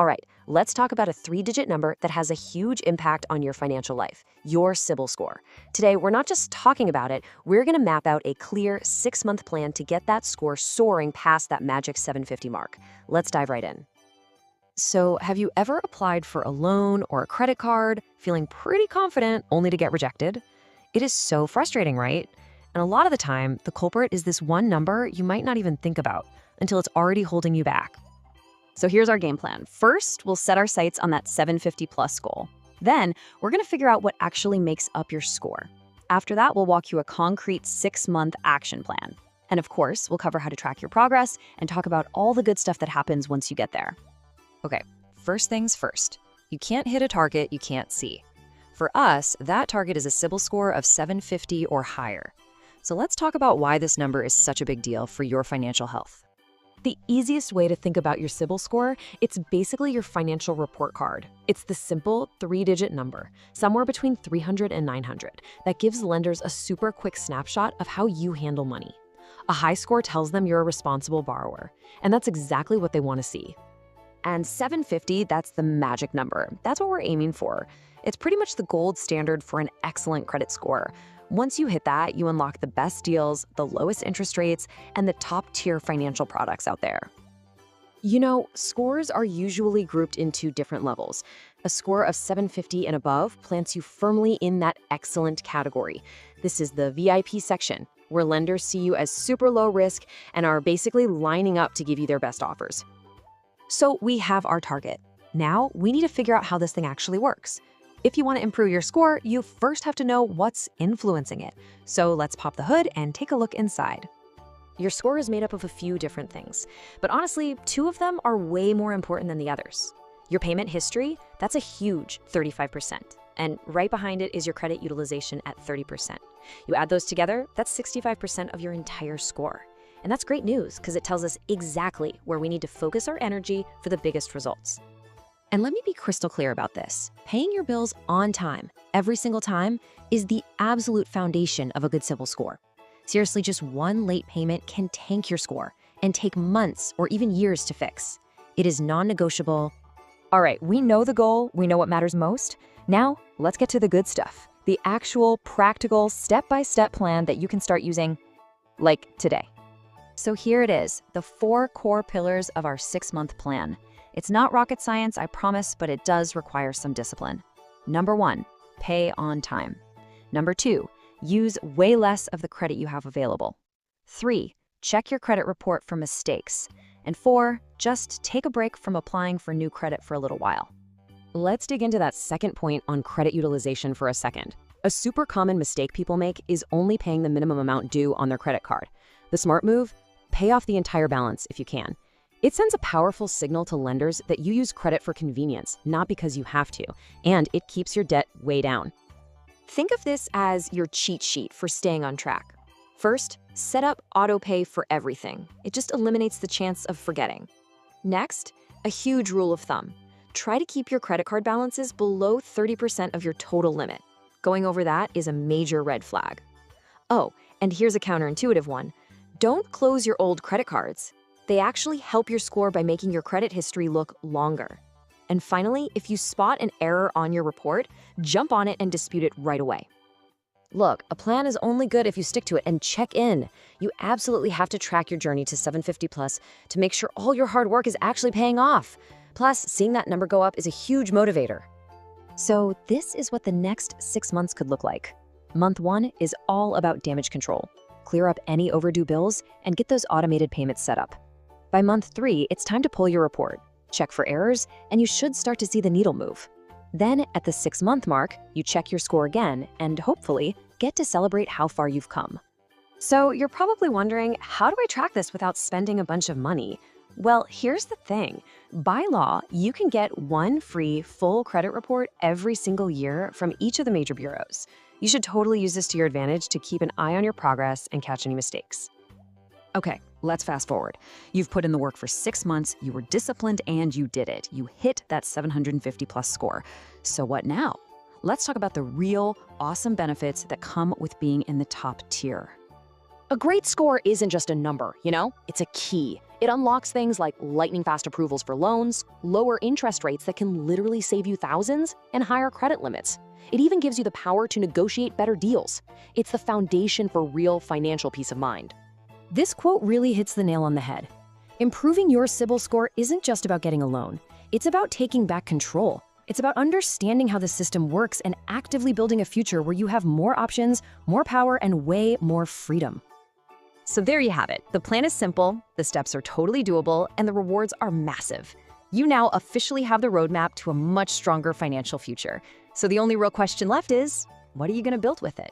All right, let's talk about a three-digit number that has a huge impact on your financial life, your CIBIL score. Today, we're not just talking about it, we're going to map out a clear 6-month plan to get that score soaring past that magic 750 mark. Let's dive right in. So, have you ever applied for a loan or a credit card, feeling pretty confident only to get rejected? It is so frustrating, right? And a lot of the time, the culprit is this one number you might not even think about until it's already holding you back. So here's our game plan. First, we'll set our sights on that 750 plus goal. Then, we're going to figure out what actually makes up your score. After that, we'll walk you a concrete 6-month action plan. And of course, we'll cover how to track your progress and talk about all the good stuff that happens once you get there. Okay, first things first. You can't hit a target you can't see. For us, that target is a CIBIL score of 750 or higher. So let's talk about why this number is such a big deal for your financial health. The easiest way to think about your CIBIL score, it's basically your financial report card. It's the simple 3-digit number, somewhere between 300 and 900, that gives lenders a super quick snapshot of how you handle money. A high score tells them you're a responsible borrower, and that's exactly what they want to see. And 750, that's the magic number. That's what we're aiming for. It's pretty much the gold standard for an excellent credit score. Once you hit that, you unlock the best deals, the lowest interest rates, and the top-tier financial products out there. You know, scores are usually grouped into different levels. A score of 750 and above plants you firmly in that excellent category. This is the VIP section, where lenders see you as super low risk and are basically lining up to give you their best offers. So we have our target. Now we need to figure out how this thing actually works. If you want to improve your score, you first have to know what's influencing it. So let's pop the hood and take a look inside. Your score is made up of a few different things, but honestly, 2 of them are way more important than the others. Your payment history, that's a huge 35%. And right behind it is your credit utilization at 30%. You add those together, that's 65% of your entire score. And that's great news because it tells us exactly where we need to focus our energy for the biggest results. And let me be crystal clear about this. Paying your bills on time, every single time, is the absolute foundation of a good CIBIL score. Seriously, just one late payment can tank your score and take months or even years to fix. It is non-negotiable. All right, we know the goal, we know what matters most. Now, let's get to the good stuff. The actual, practical, step-by-step plan that you can start using, like today. So here it is, the 4 core pillars of our 6-month plan. It's not rocket science, I promise, but it does require some discipline. Number 1, pay on time. Number 2, use way less of the credit you have available. 3, check your credit report for mistakes. And 4, just take a break from applying for new credit for a little while. Let's dig into that second point on credit utilization for a second. A super common mistake people make is only paying the minimum amount due on their credit card. The smart move? Pay off the entire balance if you can. It sends a powerful signal to lenders that you use credit for convenience, not because you have to, and it keeps your debt way down. Think of this as your cheat sheet for staying on track. First, set up auto pay for everything. It just eliminates the chance of forgetting. Next, a huge rule of thumb. Try to keep your credit card balances below 30% of your total limit. Going over that is a major red flag. Oh, and here's a counterintuitive one. Don't close your old credit cards. They actually help your score by making your credit history look longer. And finally, if you spot an error on your report, jump on it and dispute it right away. Look, a plan is only good if you stick to it and check in. You absolutely have to track your journey to 750 plus to make sure all your hard work is actually paying off. Plus, seeing that number go up is a huge motivator. So this is what the next 6 months could look like. Month 1 is all about damage control. Clear up any overdue bills, and get those automated payments set up. By month 3, it's time to pull your report, check for errors, and you should start to see the needle move. Then, at the 6-month mark, you check your score again and hopefully get to celebrate how far you've come. So you're probably wondering, how do I track this without spending a bunch of money? Well, here's the thing. By law, you can get one free full credit report every single year from each of the major bureaus. You should totally use this to your advantage to keep an eye on your progress and catch any mistakes. Okay, let's fast forward. You've put in the work for 6 months, you were disciplined, and you did it. You hit that 750 plus score. So what now? Let's talk about the real, awesome benefits that come with being in the top tier. A great score isn't just a number, you know? It's a key. It unlocks things like lightning-fast approvals for loans, lower interest rates that can literally save you thousands, and higher credit limits. It even gives you the power to negotiate better deals. It's the foundation for real financial peace of mind. This quote really hits the nail on the head. Improving your CIBIL score isn't just about getting a loan. It's about taking back control. It's about understanding how the system works and actively building a future where you have more options, more power, and way more freedom. So there you have it. The plan is simple, the steps are totally doable, and the rewards are massive. You now officially have the roadmap to a much stronger financial future. So the only real question left is, what are you going to build with it?